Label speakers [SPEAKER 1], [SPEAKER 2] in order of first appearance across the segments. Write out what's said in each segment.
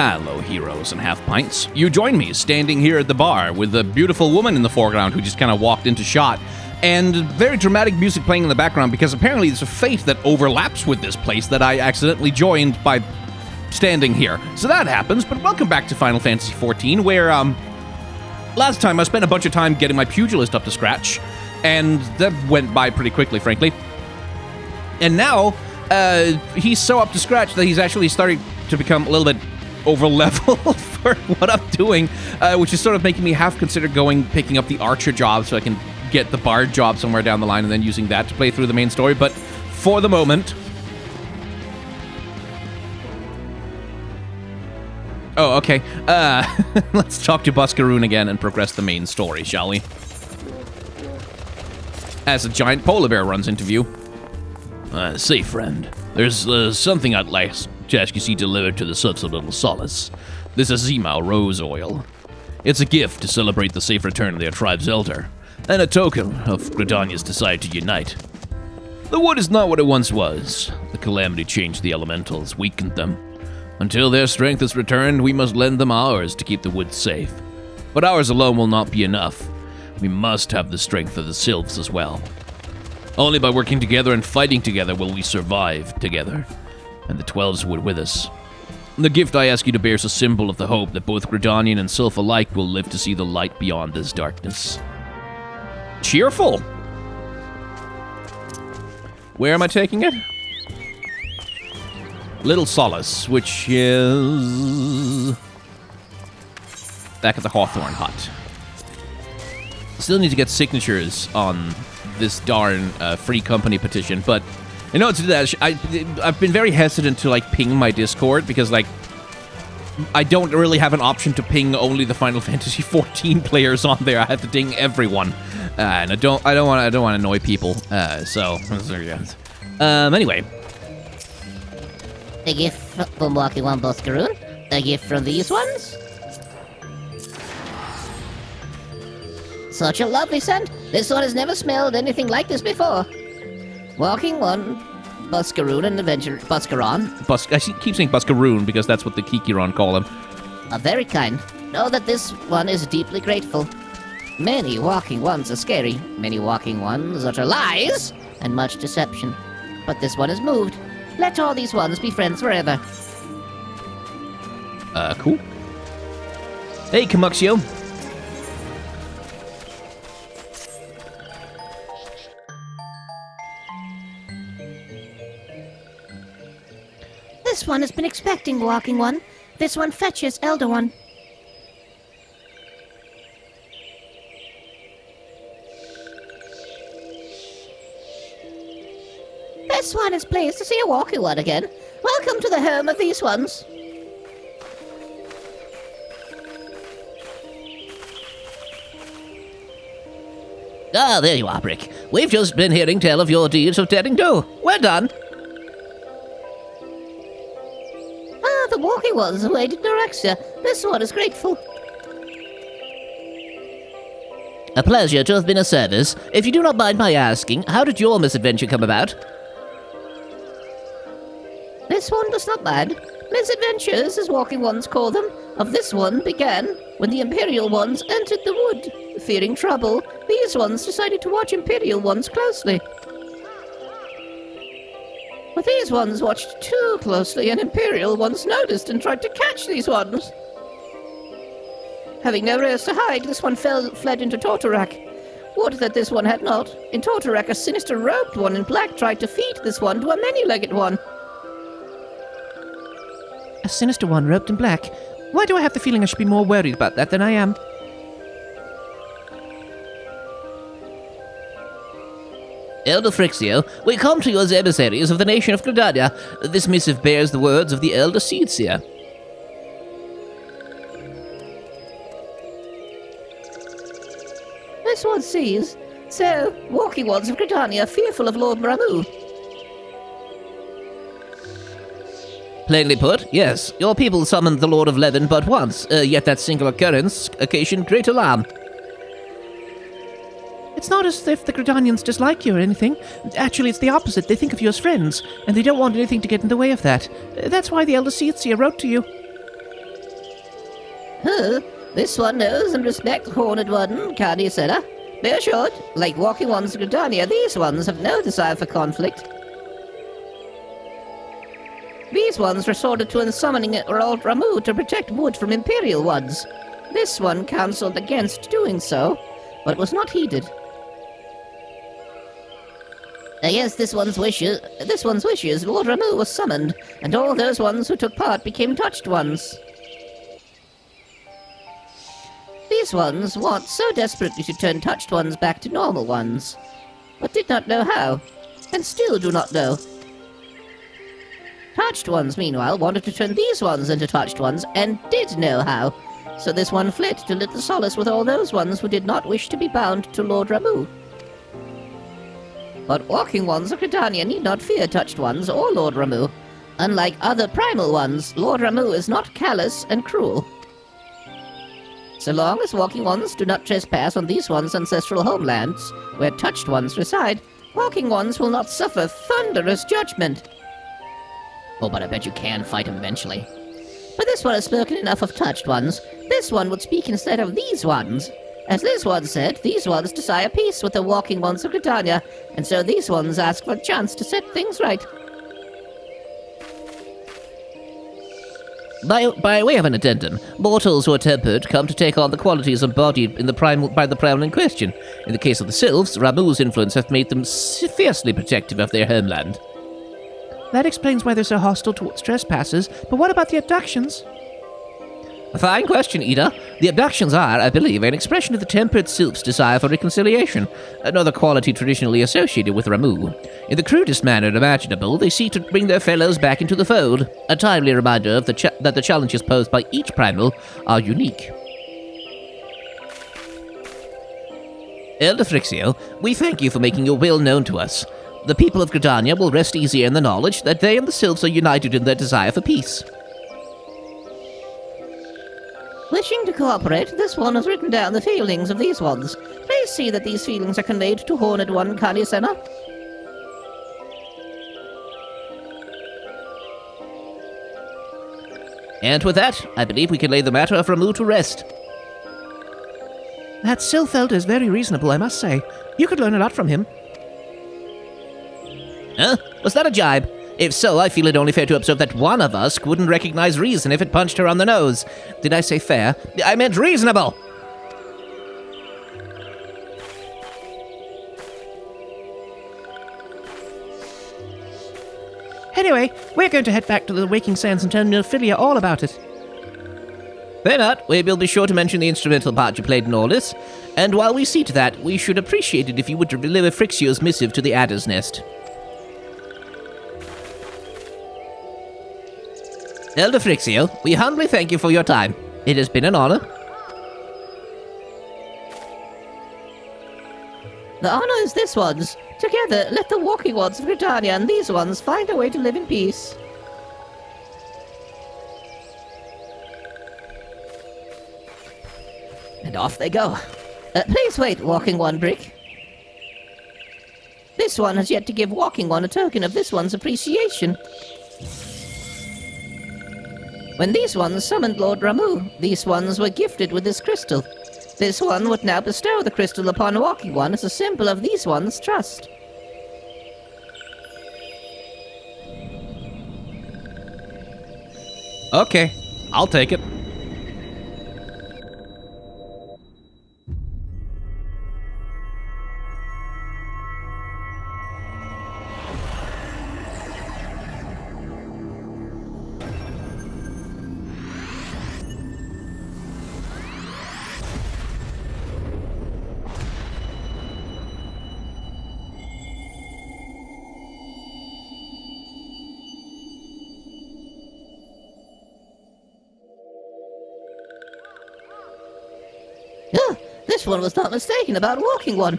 [SPEAKER 1] Hello, heroes and half-pints. You join me standing here at the bar with a beautiful woman in the foreground who just kind of walked into shot, and very dramatic music playing in the background because apparently there's a fate that overlaps with this place that I accidentally joined by standing here. So that happens, but welcome back to Final Fantasy XIV, where, last time I spent a bunch of time getting my pugilist up to scratch, and that went by pretty quickly, frankly. And now, he's so up to scratch that he's actually starting to become a little bit over-leveled for what I'm doing, which is sort of making me half consider picking up the archer job so I can get the bard job somewhere down the line and then using that to play through the main story. But for the moment... Oh, okay. Let's talk to Buscaroon again and progress the main story, shall we? As a giant polar bear runs into view. Say, friend, there's something I'd like to ask you see delivered to the Sons of Little Solace. This is Zimao rose oil. It's a gift to celebrate the safe return of their tribe's elder, and a token of Gridania's desire to unite. The wood is not what it once was. The calamity changed the elementals, weakened them. Until their strength is returned, we must lend them ours to keep the woods safe. But ours alone will not be enough. We must have the strength of the sylphs as well. Only by working together and fighting together will we survive together, and the 12s would with us. The gift I ask you to bear is a symbol of the hope that both Gridanian and sylph alike will live to see the light beyond this darkness. Cheerful! Where am I taking it? Little Solace, which is... back at the Hawthorne Hut. Still need to get signatures on this darn free company petition, but in order to do that, I've been very hesitant to, like, ping my Discord, because, like, I don't really have an option to ping only the Final Fantasy XIV players on there. I have to ding everyone, and I don't want to annoy people. Anyway.
[SPEAKER 2] A gift from Walking One Buscaroon? A gift from these ones? Such a lovely scent. This one has never smelled anything like this before. Walking One Buscaroon and Adventure Buscaron.
[SPEAKER 1] I keep saying Buscaroon because that's what the Kikiron call him.
[SPEAKER 2] Are very kind. Know that this one is deeply grateful. Many walking ones are scary. Many walking ones utter lies and much deception. But this one is moved. Let all these ones be friends forever.
[SPEAKER 1] Cool. Hey, Camuxio.
[SPEAKER 3] This one has been expecting Walking One. This one fetches Elder One.
[SPEAKER 2] This one is pleased to see a Walking One again. Welcome to the home of these ones.
[SPEAKER 4] Ah, there you are, Brick. We've just been hearing tell of your deeds of daring do. Well done.
[SPEAKER 2] The Walking Ones awaited Norexia. This one is grateful.
[SPEAKER 4] A pleasure to have been of service. If you do not mind my asking, how did your misadventure come about?
[SPEAKER 2] This one does not mind. Misadventures, as Walking Ones call them, of this one began when the Imperial Ones entered the wood. Fearing trouble, these ones decided to watch Imperial Ones closely. But these ones watched too closely, and Imperial Ones noticed and tried to catch these ones. Having nowhere else to hide, this one fled into Torturak. Would that this one had not. In Torturak, a sinister robed one in black tried to feed this one to a many-legged one.
[SPEAKER 5] A sinister one robed in black? Why do I have the feeling I should be more worried about that than I am?
[SPEAKER 4] Elder Frixio, we come to you as emissaries of the nation of Gridania. This missive bears the words of the Elder Seedseer.
[SPEAKER 2] This one sees. So, Walking Ones of Gridania fearful of Lord Maramu.
[SPEAKER 4] Plainly put, yes, your people summoned the Lord of Levin but once, yet that single occurrence occasioned great alarm.
[SPEAKER 5] It's not as if the Gridanians dislike you or anything. Actually, it's the opposite. They think of you as friends, and they don't want anything to get in the way of that. That's why the Elder Seedseer wrote to you.
[SPEAKER 2] Huh? This one knows and respects Horned One, Cardi Senna. Be assured, like Walking Ones of Gridania, these ones have no desire for conflict. These ones resorted to summoning Lord Ramu to protect wood from Imperial ones. This one counseled against doing so, but was not heeded. Against this one's wishes, Lord Ramu was summoned, and all those ones who took part became touched ones. These ones want so desperately to turn touched ones back to normal ones, but did not know how, and still do not know. Touched ones, meanwhile, wanted to turn these ones into touched ones, and did know how, so this one fled to little solace with all those ones who did not wish to be bound to Lord Ramu. But walking ones of Gridania need not fear touched ones or Lord Ramu. Unlike other primal ones, Lord Ramu is not callous and cruel. So long as walking ones do not trespass on these ones' ancestral homelands, where touched ones reside, walking ones will not suffer thunderous judgment. Oh, but I bet you can fight him eventually. But this one has spoken enough of touched ones. This one would speak instead of these ones. As this one said, these ones desire peace with the walking ones of Gridania, and so these ones ask for a chance to set things right.
[SPEAKER 4] By way of an addendum, mortals who are tempered come to take on the qualities embodied by the primal in question. In the case of the sylphs, Ramu's influence hath made them fiercely protective of their homeland.
[SPEAKER 5] That explains why they're so hostile towards trespassers, but what about the abductions?
[SPEAKER 4] A fine question, Ida. The abductions are, I believe, an expression of the tempered sylph's desire for reconciliation, another quality traditionally associated with Ramu. In the crudest manner imaginable, they seek to bring their fellows back into the fold, a timely reminder of that the challenges posed by each primal are unique. Elder Frixio, we thank you for making your will known to us. The people of Gridania will rest easier in the knowledge that they and the sylphs are united in their desire for peace.
[SPEAKER 2] Wishing to cooperate, this one has written down the feelings of these ones. Please see that these feelings are conveyed to Horned One Kalisena.
[SPEAKER 4] And with that, I believe we can lay the matter of Ramu to rest.
[SPEAKER 5] That Sylph Elder is very reasonable, I must say. You could learn a lot from him.
[SPEAKER 4] Huh? Was that a jibe? If so, I feel it only fair to observe that one of us wouldn't recognize reason if it punched her on the nose. Did I say fair? I meant reasonable!
[SPEAKER 5] Anyway, we're going to head back to the Waking Sands and tell Ophelia all about it.
[SPEAKER 4] Fair enough. We will be sure to mention the instrumental part you played in all this. And while we see to that, we should appreciate it if you would deliver Frixio's missive to the Adder's Nest. Elder Frixio, we humbly thank you for your time. It has been an honor.
[SPEAKER 2] The honor is this one's. Together, let the walking ones of Gridania and these ones find a way to live in peace. And off they go. Please wait, Walking One Brick. This one has yet to give Walking One a token of this one's appreciation. When these ones summoned Lord Ramu, these ones were gifted with this crystal. This one would now bestow the crystal upon Walking One as a symbol of these ones' trust.
[SPEAKER 1] Okay, I'll take it.
[SPEAKER 2] This one was not mistaken about Walking One.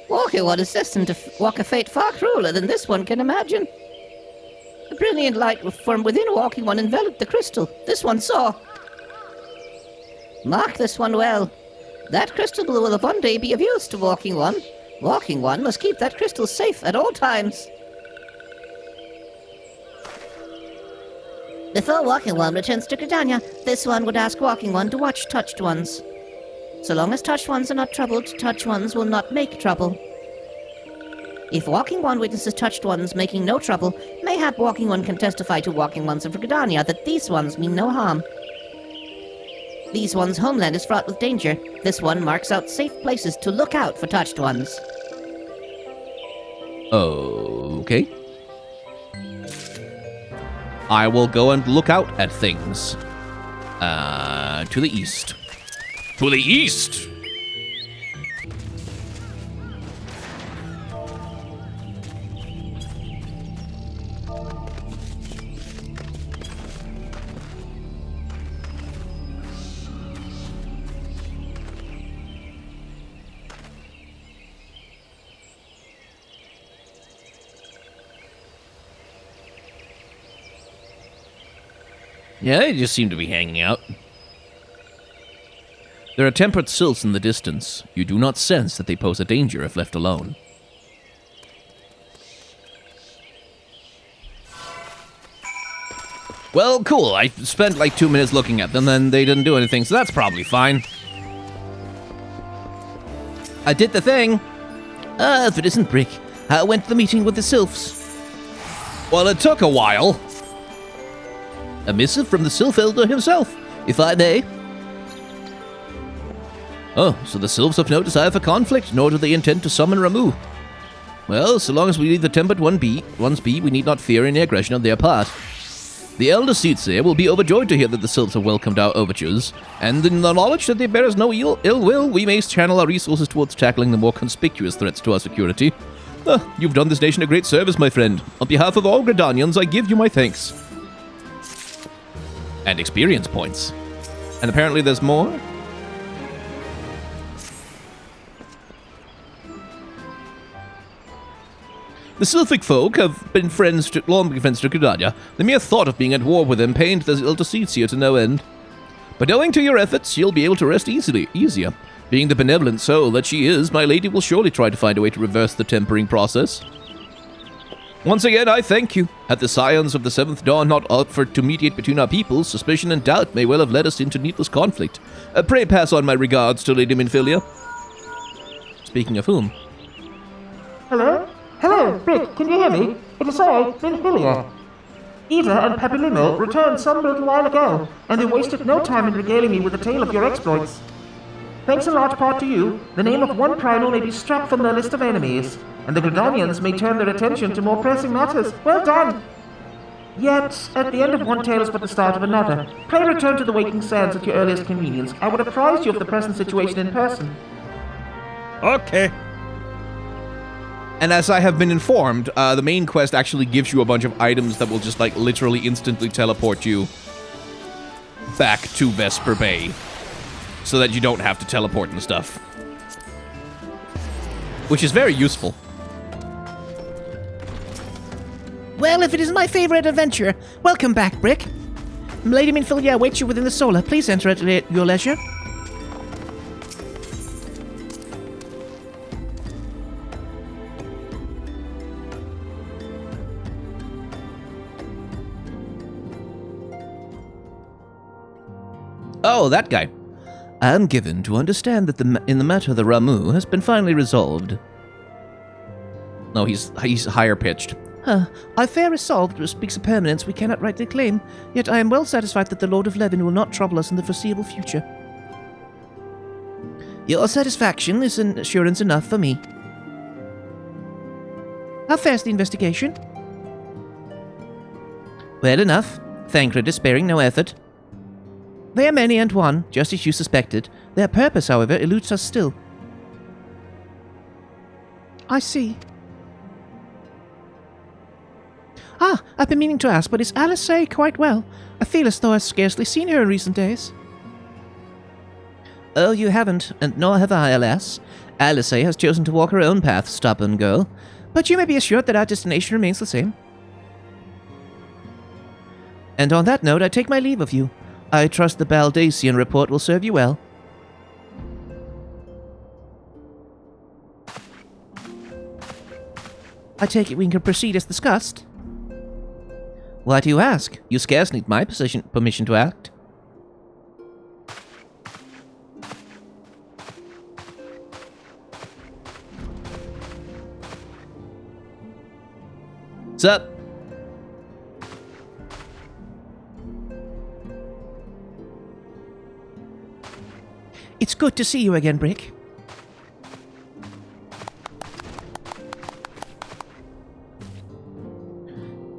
[SPEAKER 2] Walking One is destined to walk a fate far crueler than this one can imagine. A brilliant light from within Walking One enveloped the crystal. This one saw. Mark this one well. That crystal will one day be of use to Walking One. Walking One must keep that crystal safe at all times.
[SPEAKER 3] Before Walking One returns to Gridania, this one would ask Walking One to watch touched ones. So long as touched ones are not troubled, touched ones will not make trouble. If Walking One witnesses touched ones making no trouble, mayhap Walking One can testify to Walking Ones of Gridania that these ones mean no harm. These ones' homeland is fraught with danger. This one marks out safe places to look out for touched ones.
[SPEAKER 1] Okay. I will go and look out at things. To the east. To the east! Yeah, they just seem to be hanging out. There are tempered sylphs in the distance. You do not sense that they pose a danger if left alone. Well, cool. I spent like 2 minutes looking at them, and they didn't do anything, so that's probably fine. I did the thing.
[SPEAKER 5] If it isn't Brick, how went the meeting with the sylphs?
[SPEAKER 1] Well, it took a while.
[SPEAKER 5] A missive from the Sylph Elder himself, if I may. Oh, so the Sylphs have no desire for conflict, nor do they intend to summon Ramu. Well, so long as we leave the tempered ones be, we need not fear any aggression on their part. The Elder Seedsay will be overjoyed to hear that the Sylphs have welcomed our overtures, and in the knowledge that they bear us no ill will, we may channel our resources towards tackling the more conspicuous threats to our security. You've done this nation a great service, my friend. On behalf of all Gridanians, I give you my thanks. And experience points. And apparently there's more? The Sylphic folk have been long been friends to Gridania. The mere thought of being at war with them pained the Elder Seedsay to no end. But owing to your efforts, you'll be able to rest easier. Being the benevolent soul that she is, my lady will surely try to find a way to reverse the tempering process. Once again, I thank you. Had the scions of the Seventh Dawn not offered to mediate between our peoples, suspicion and doubt may well have led us into needless conflict. Pray pass on my regards to Lady Minfilia. Speaking of whom?
[SPEAKER 6] Hello? Hello, Brick, can you hear me? It is I, Minfilia. Ida and Papilimo returned some little while ago, and they wasted no time in regaling me with a tale of your exploits. Thanks in large part to you, the name of one Primal may be struck from their list of enemies, and the Gridanians may turn their attention to more pressing matters. Well done! Yet, at the end of one tale is but the start of another. Pray return to the Waking Sands at your earliest convenience. I would apprise you of the present situation in person.
[SPEAKER 1] Okay. And as I have been informed, the main quest actually gives you a bunch of items that will just, like, literally instantly teleport you back to Vesper Bay, so that you don't have to teleport and stuff. Which is very useful.
[SPEAKER 5] Well, if it isn't my favorite adventure, welcome back, Brick. Lady Minfilia awaits you within the solar. Please enter at your leisure.
[SPEAKER 1] Oh, that guy.
[SPEAKER 5] I am given to understand that in the matter of the Ramu has been finally resolved.
[SPEAKER 1] No, he's higher pitched.
[SPEAKER 5] Our affair is solved, but speaks of permanence we cannot rightly claim, yet I am well satisfied that the Lord of Levin will not trouble us in the foreseeable future. Your satisfaction is an assurance enough for me. How fares the investigation? Well enough. Thancred is sparing no effort. They are many and one, just as you suspected. Their purpose, however, eludes us still. I see. I've been meaning to ask, but is Alice quite well? I feel as though I've scarcely seen her in recent days. Oh, you haven't, and nor have I, alas. Alice has chosen to walk her own path, stubborn girl. But you may be assured that our destination remains the same. And on that note, I take my leave of you. I trust the Baldacian report will serve you well. I take it we can proceed as discussed.
[SPEAKER 4] Why do you ask? You scarce need my permission to act.
[SPEAKER 5] What's up?
[SPEAKER 4] It's good to see you again, Brick.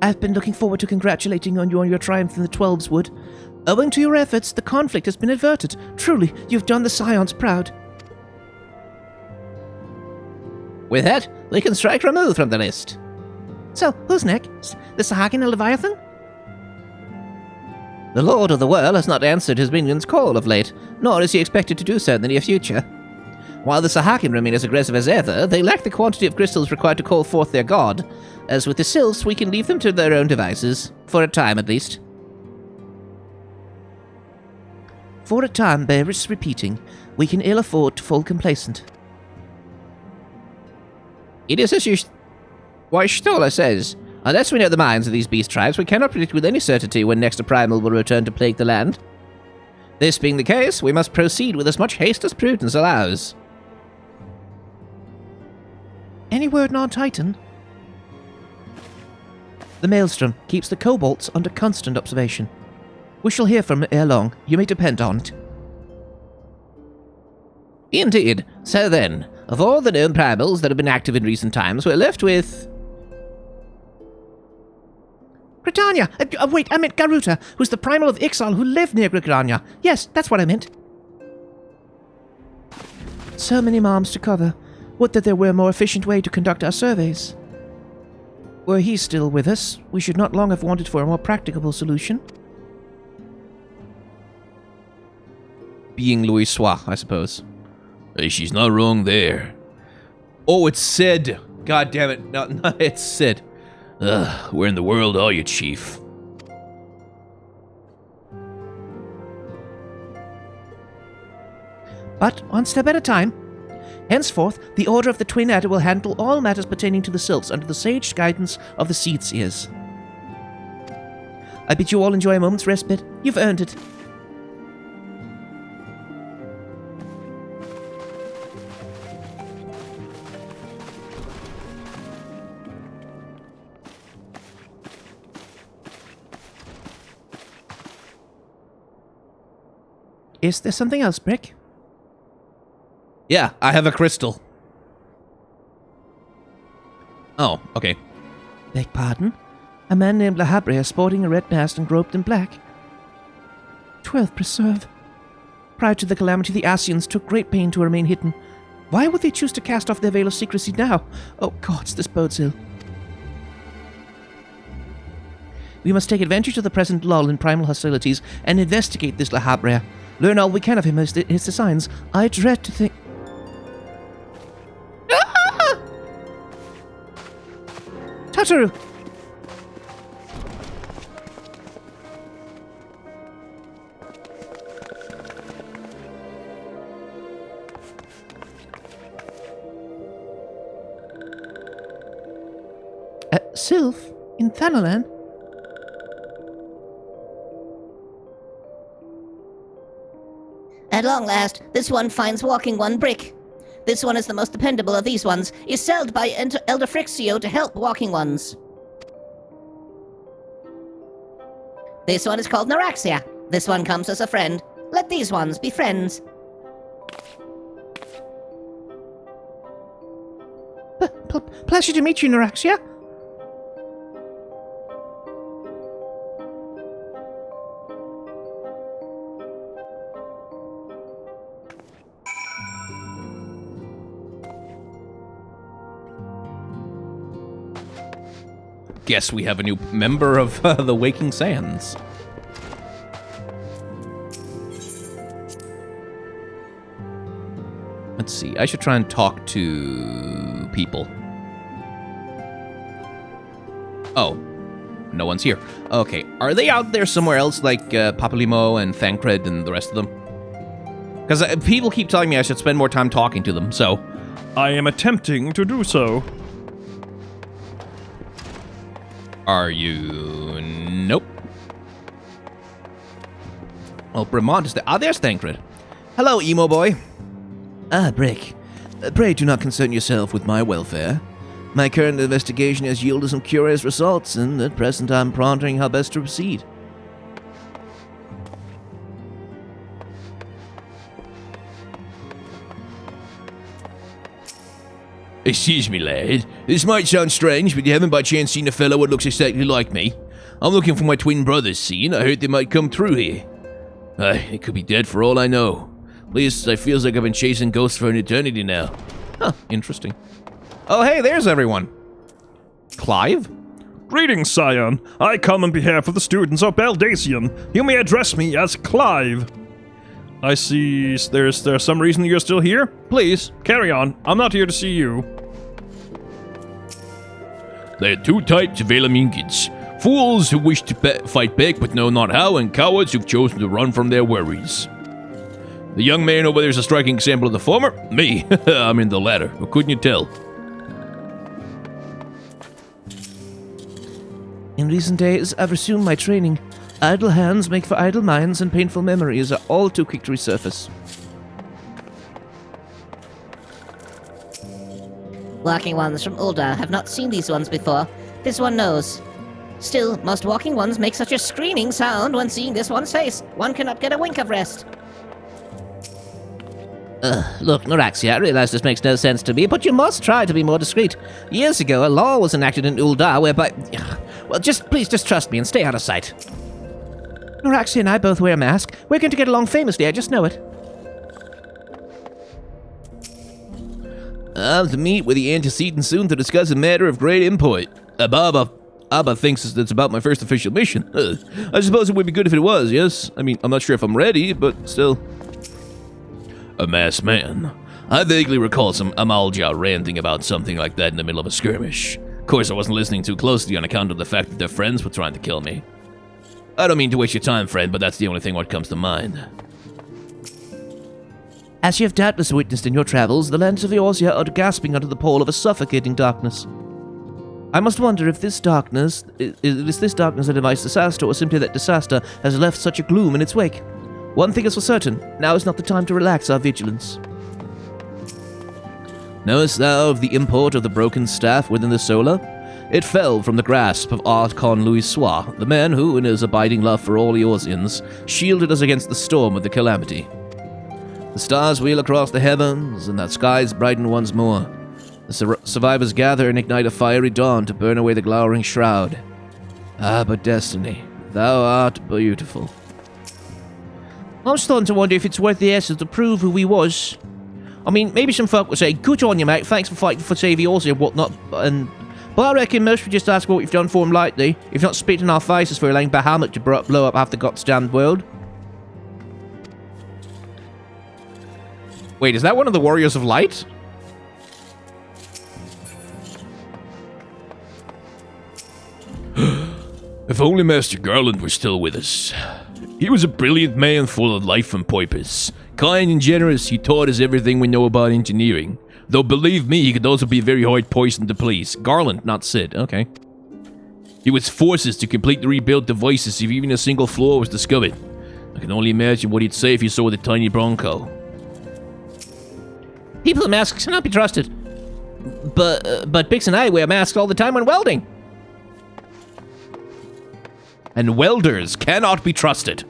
[SPEAKER 4] I've been looking forward to congratulating you on your triumph in the Twelves Wood. Owing to your efforts, the conflict has been averted. Truly, you've done the Scions proud.
[SPEAKER 1] With that, we can strike remove from the list.
[SPEAKER 4] So, who's next? The Sahagin and Leviathan?
[SPEAKER 1] The Lord of the World has not answered his minions' call of late, nor is he expected to do so in the near future. While the Sahagin remain as aggressive as ever, they lack the quantity of crystals required to call forth their god. As with the Sylphs, we can leave them to their own devices, for a time at least.
[SPEAKER 4] For a time bears repeating. We can ill afford to fall complacent.
[SPEAKER 1] It is as why Stola says, unless we know the minds of these beast tribes, we cannot predict with any certainty when next a primal will return to plague the land. This being the case, we must proceed with as much haste as prudence allows.
[SPEAKER 4] Any word on Titan? The Maelstrom keeps the Kobolds under constant observation. We shall hear from it ere long, you may depend on it.
[SPEAKER 1] Indeed. So then, of all the known primals that have been active in recent times, we're left with...
[SPEAKER 4] Gridania! Wait, I meant Garuta, who's the primal of Ixal who lived near Gridania. Yes, that's what I meant. So many moms to cover. Would that there were a more efficient way to conduct our surveys. Were he still with us, we should not long have wanted for a more practicable solution.
[SPEAKER 5] Being Louis Soir, I suppose. Hey, she's not wrong there. Oh, it's Sid. God damn it. No, it's Sid. Ugh, where in the world are you, Chief?
[SPEAKER 4] But one step at a time. Henceforth, the Order of the Twin Adder will handle all matters pertaining to the Sylphs under the sage guidance of the Seed Seers. I bid you all enjoy a moment's respite. You've earned it. Is there something else, Brick?
[SPEAKER 5] Yeah, I have a crystal. Oh, okay.
[SPEAKER 4] Beg pardon? A man named Lahabrea sporting a red mask and groped in black. 12th Preserve. Prior to the calamity, the Asians took great pain to remain hidden. Why would they choose to cast off their veil of secrecy now? Oh gods, this bodes ill. We must take advantage of the present lull in primal hostilities and investigate this Lahabrea. Learn all we can of him as his designs. I dread to think... Ah! Tataru! Sylph? In Thanalan?
[SPEAKER 3] At long last, this one finds walking one Brick. This one is the most dependable of these ones, is sold by Elder Frixio to help walking ones. This one is called Naraxia. This one comes as a friend. Let these ones be friends.
[SPEAKER 4] Pleasure to meet you, Naraxia.
[SPEAKER 5] Guess we have a new member of the Waking Sands. Let's see. I should try and talk to people. Oh, no one's here. Okay, are they out there somewhere else, like Papalimo and Thancred and the rest of them? Because people keep telling me I should spend more time talking to them, so...
[SPEAKER 7] I am attempting to do so.
[SPEAKER 5] Are you Oh, Bremont is there. Ah, there's Thancred. Hello, emo boy. Ah, Brick. Pray do not concern yourself with my welfare. My current investigation has yielded some curious results, and at present I'm pondering how best to proceed. Excuse me, lad. This might sound strange, but you haven't by chance seen a fellow what looks exactly like me. I'm looking for my twin brothers, see, and I heard they might come through here. They could be dead for all I know. At least I feels like I've been chasing ghosts for an eternity now. Huh, interesting. Oh, hey, there's everyone. Clive?
[SPEAKER 7] Greetings, Scion. I come on behalf of the students of Baldacian. You may address me as Clive. I see there's some reason you're still here? Please, carry on. I'm not here to see you.
[SPEAKER 1] There are two types of Elamingans. Fools who wish to fight back but know not how, and cowards who've chosen to run from their worries. The young man over there is a striking example of the former. Me, I'm in the latter. What couldn't you tell?
[SPEAKER 4] In recent days, I've resumed my training. Idle hands make for idle minds, and painful memories are all too quick to resurface.
[SPEAKER 2] Walking ones from Ul'dah have not seen these ones before. This one knows. Still, most walking ones make such a screaming sound when seeing this one's face. One cannot get a wink of rest.
[SPEAKER 4] Look, Noraxia, I realize this makes no sense to me, but you must try to be more discreet. Years ago, a law was enacted in Ul'dah whereby... Well, please trust me and stay out of sight. Noraxia and I both wear a mask. We're going to get along famously, I just know it.
[SPEAKER 1] I'm to meet with the antecedent soon to discuss a matter of great import. Abba thinks it's about my first official mission. I suppose it would be good if it was, yes? I mean, I'm not sure if I'm ready, but still... A masked man. I vaguely recall some Amalja ranting about something like that in the middle of a skirmish. Of course, I wasn't listening too closely on account of the fact that their friends were trying to kill me. I don't mean to waste your time, friend, but that's the only thing what comes to mind.
[SPEAKER 4] As you have doubtless witnessed in your travels, the lands of Eorzea are gasping under the pall of a suffocating darkness. I must wonder if this darkness is a device disaster, or simply that disaster has left such a gloom in its wake. One thing is for certain, now is not the time to relax our vigilance.
[SPEAKER 1] Knowest thou of the import of the broken staff within the Solar? It fell from the grasp of Archon Louis Soir, the man who, in his abiding love for all Eorzeans, shielded us against the storm of the calamity. The stars wheel across the heavens, and the skies brighten once more. The survivors gather and ignite a fiery dawn to burn away the glowering shroud. Ah, but Destiny, thou art beautiful.
[SPEAKER 4] I'm starting to wonder if it's worth the essence to prove who we was. I mean, maybe some folk would say, good on you, mate, thanks for fighting for save Eorzea and whatnot, but I reckon most would just ask what we've done for him lately, if not spit in our faces for allowing Bahamut to blow up half the goddamn world.
[SPEAKER 5] Wait, is that one of the Warriors of Light?
[SPEAKER 1] If only Master Garland were still with us. He was a brilliant man full of life and purpose. Kind and generous, he taught us everything we know about engineering. Though believe me, he could also be a very hard person to please.
[SPEAKER 5] Garland, not Sid, okay.
[SPEAKER 1] He was forces to complete the rebuilt devices if even a single flaw was discovered. I can only imagine what he'd say if he saw the tiny Bronco.
[SPEAKER 4] People in masks cannot be trusted. But Bix and I wear masks all the time when welding.
[SPEAKER 5] And welders cannot be trusted.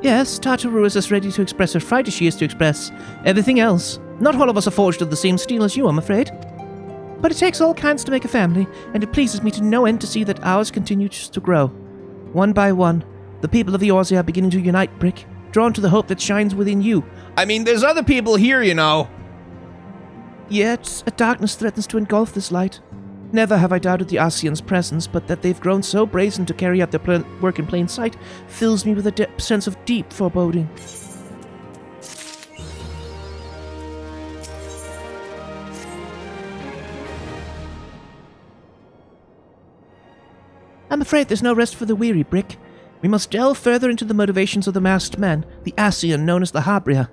[SPEAKER 4] Yes, Tataru is as ready to express her fright as she is to express everything else. Not all of us are forged of the same steel as you, I'm afraid. But it takes all kinds to make a family, and it pleases me to no end to see that ours continues to grow. One by one, the people of Eorzea are beginning to unite, Brick, drawn to the hope that shines within you.
[SPEAKER 5] I mean, there's other people here, you know.
[SPEAKER 4] Yet, a darkness threatens to engulf this light. Never have I doubted the Ascians' presence, but that they've grown so brazen to carry out their work in plain sight fills me with a sense of deep foreboding. I'm afraid there's no rest for the weary, Brick. We must delve further into the motivations of the masked man, the Ascian known as the Habria.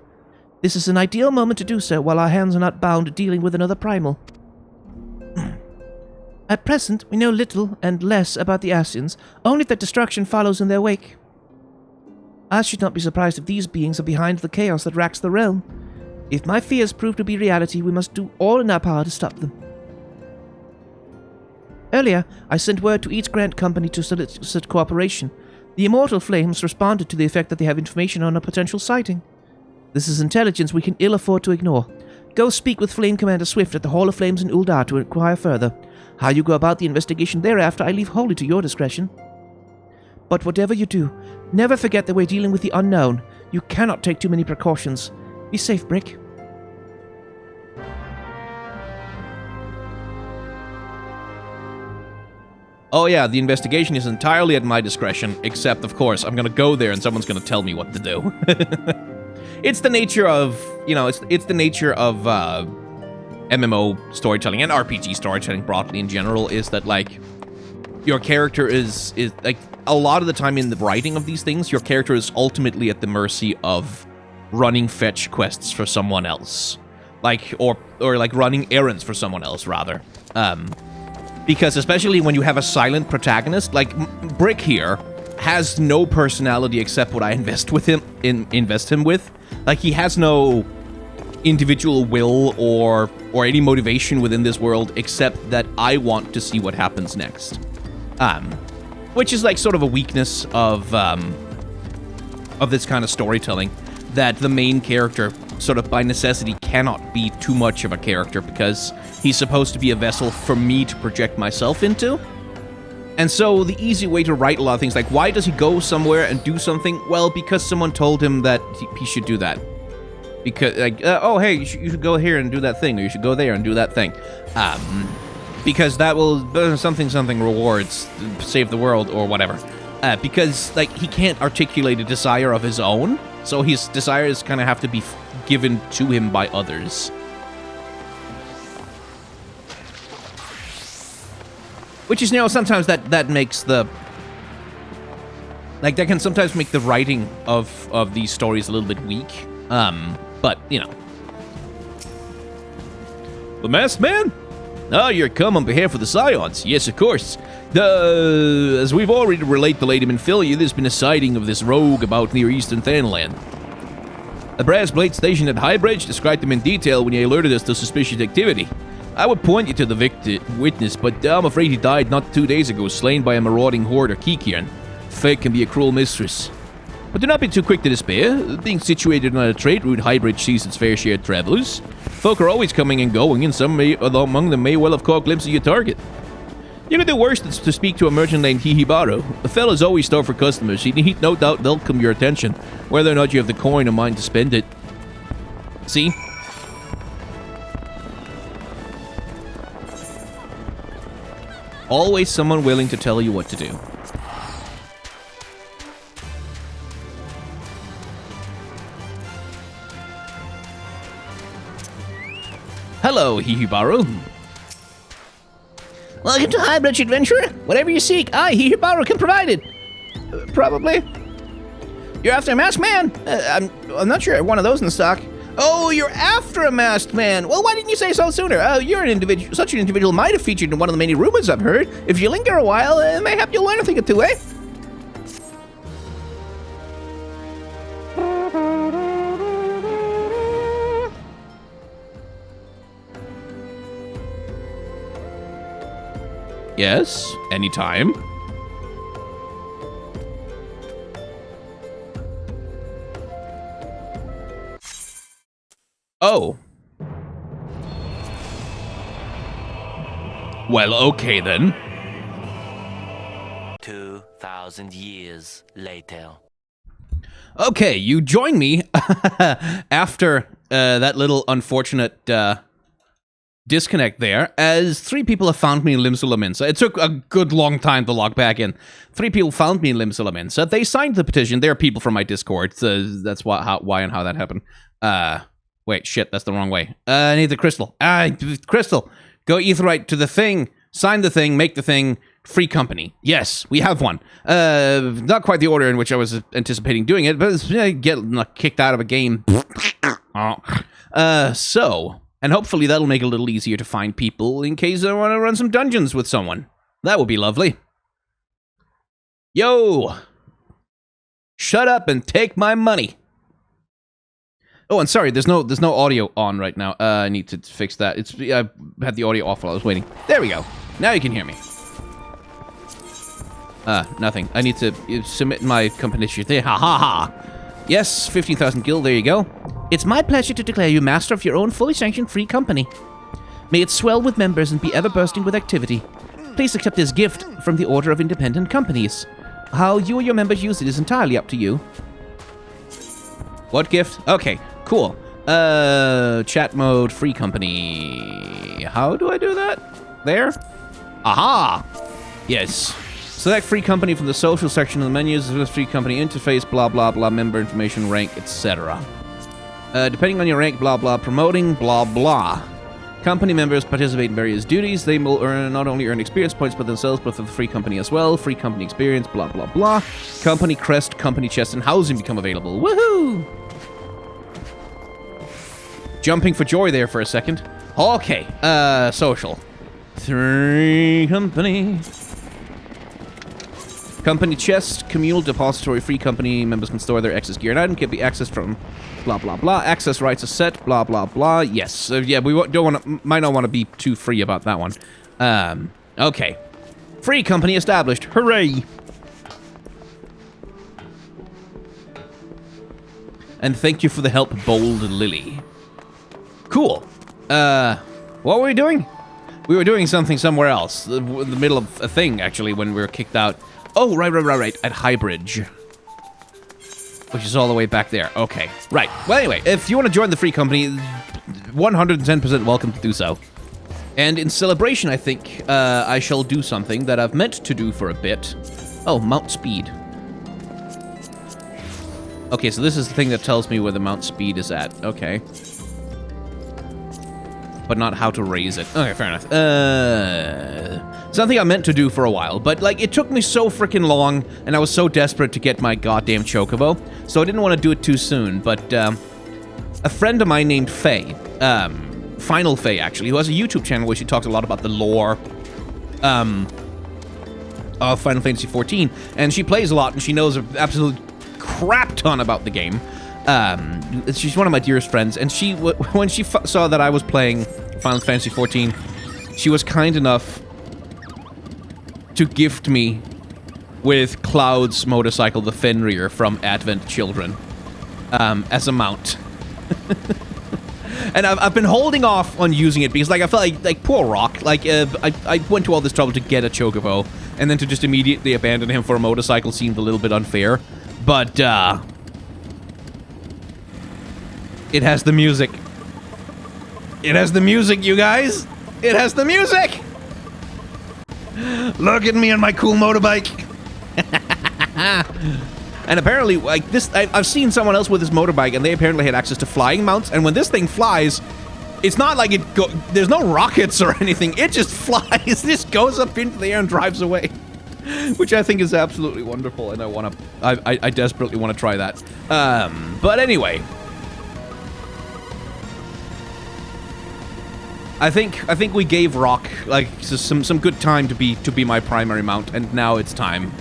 [SPEAKER 4] This is an ideal moment to do so while our hands are not bound dealing with another primal. At present, we know little and less about the Ascians, only that destruction follows in their wake. I should not be surprised if these beings are behind the chaos that racks the realm. If my fears prove to be reality, we must do all in our power to stop them. Earlier, I sent word to each grant company to solicit cooperation. The Immortal Flames responded to the effect that they have information on a potential sighting. This is intelligence we can ill afford to ignore. Go speak with Flame Commander Swift at the Hall of Flames in Uldar to inquire further. How you go about the investigation thereafter, I leave wholly to your discretion. But whatever you do, never forget that we're dealing with the unknown. You cannot take too many precautions. Be safe, Brick.
[SPEAKER 5] Oh yeah, the investigation is entirely at my discretion, except, of course, I'm gonna go there and someone's gonna tell me what to do. It's the nature of, you know, it's the nature of MMO storytelling and RPG storytelling broadly in general, is that, like, your character is like, a lot of the time in the writing of these things, your character is ultimately at the mercy of running fetch quests for someone else. Like, or like running errands for someone else, rather. Because especially when you have a silent protagonist, like Brick here has no personality except what I invest him with. Like, he has no individual will or any motivation within this world except that I want to see what happens next. Which is like sort of a weakness of this kind of storytelling, that the main character sort of by necessity cannot be too much of a character because he's supposed to be a vessel for me to project myself into. And so the easy way to write a lot of things, like, why does he go somewhere and do something? Well, because someone told him that he should do that. Because, like, oh, hey, you should go here and do that thing, or you should go there and do that thing. Because that will, something rewards, save the world, or whatever. Because, like, he can't articulate a desire of his own, so his desires kind of have to be given to him by others. Which is, you know, sometimes that makes the... Like, that can sometimes make the writing of these stories a little bit weak. But, you know. The Masked Man? Oh, you're come on behalf of the Scions. Yes, of course. As we've already relayed to Lady Minfilia, there's been a sighting of this rogue about near Eastern Thanland. The Brass Blade station at Highbridge described him in detail when he alerted us to suspicious activity. I would point you to the witness, but I'm afraid he died not 2 days ago, slain by a marauding horde or Kikian. Fate can be a cruel mistress. But do not be too quick to despair. Being situated on a trade route, Highbridge sees its fair share of travelers. Folk are always coming and going, and some among them may well have caught a glimpse of your target. You could do worse than to speak to a merchant named Hihibaro. The fellow's always store for customers. He'd no doubt welcome your attention, whether or not you have the coin or mind to spend it. See? Always someone willing to tell you what to do. Hello, Hihibaro.
[SPEAKER 4] Welcome to Highbridge, adventurer. Whatever you seek, I, Hihibaro, can provide it. Probably. You're after a masked man? I'm not sure I have one of those in stock. Oh, you're after a masked man. Well, why didn't you say so sooner? You're an individual. Such an individual might have featured in one of the many rumors I've heard. If you linger a while, mayhap you'll learn a thing or two, eh?
[SPEAKER 5] Yes, anytime. Oh. Well, okay then.
[SPEAKER 8] 2,000 years later.
[SPEAKER 5] Okay, you join me after that little unfortunate disconnect there, as 3 people have found me in Limsa Lamensa. It took a good long time to log back in. 3 people found me in Limsa Lamensa. They signed the petition. They're people from my Discord. That's why and how that happened. Wait, shit, that's the wrong way. I need the crystal. Crystal, go Aetheryte to the thing, sign the thing, make the thing, free company. Yes, we have one. Not quite the order in which I was anticipating doing it, but get kicked out of a game. And hopefully that'll make it a little easier to find people in case I want to run some dungeons with someone. That would be lovely. Yo! Shut up and take my money. Oh, and sorry, there's no audio on right now. I need to fix that. I had the audio off while I was waiting. There we go. Now you can hear me. Nothing. I need to submit my company issue there. Ha ha ha. Yes, 15,000 gil. There you go. It's my pleasure to declare you master of your own fully sanctioned free company. May it swell with members and be ever bursting with activity. Please accept this gift from the Order of Independent Companies. How you or your members use it is entirely up to you. What gift? Okay, cool. Chat mode, free company. How do I do that? There? Aha! Yes. Select free company from the social section of the menus, free company interface, blah blah blah, member information, rank, etc. Depending on your rank, blah blah, promoting, blah blah. Company members participate in various duties. They will not only earn experience points for themselves, but for the free company as well. Free company experience, blah blah blah. Company crest, company chest, and housing become available. Woohoo! Jumping for joy there for a second. Okay, social. Free company. Company chest, communal depository, free company members can store their excess gear and item, can be accessed from blah blah blah. Access rights are set, blah blah blah. Yes, yeah, we might not want to be too free about that one. Okay. Free company established. Hooray! And thank you for the help, Bold Lily. Cool. What were we doing? We were doing something somewhere else. In the middle of a thing, actually, when we were kicked out. Oh, right. At Highbridge. Which is all the way back there. Okay. Right. Well, anyway, if you want to join the free company, 110% welcome to do so. And in celebration, I think, I shall do something that I've meant to do for a bit. Oh, mount speed. Okay, so this is the thing that tells me where the mount speed is at. Okay. But not how to raise it. Okay, fair enough. Something I meant to do for a while, but, like, it took me so freaking long, and I was so desperate to get my goddamn chocobo, so I didn't want to do it too soon, but, a friend of mine named Faye, Final Faye, actually, who has a YouTube channel where she talks a lot about the lore, of Final Fantasy XIV, and she plays a lot, and she knows an absolute crap ton about the game. She's one of my dearest friends, and she, when she saw that I was playing Final Fantasy XIV, she was kind enough to gift me with Cloud's motorcycle, the Fenrir from Advent Children, as a mount. And I've been holding off on using it because, like, I felt like poor Rock. Like, I went to all this trouble to get a chocobo, and then to just immediately abandon him for a motorcycle seemed a little bit unfair. But, it has the music. It has the music, you guys! It has the music! Look at me on my cool motorbike! And apparently, like, this, I've seen someone else with this motorbike, and they apparently had access to flying mounts, and when this thing flies, it's not like there's no rockets or anything, it just flies, it just goes up into the air and drives away. Which I think is absolutely wonderful, and I desperately want to try that. But anyway. I think we gave Rock, like, some good time to be my primary mount, and now it's time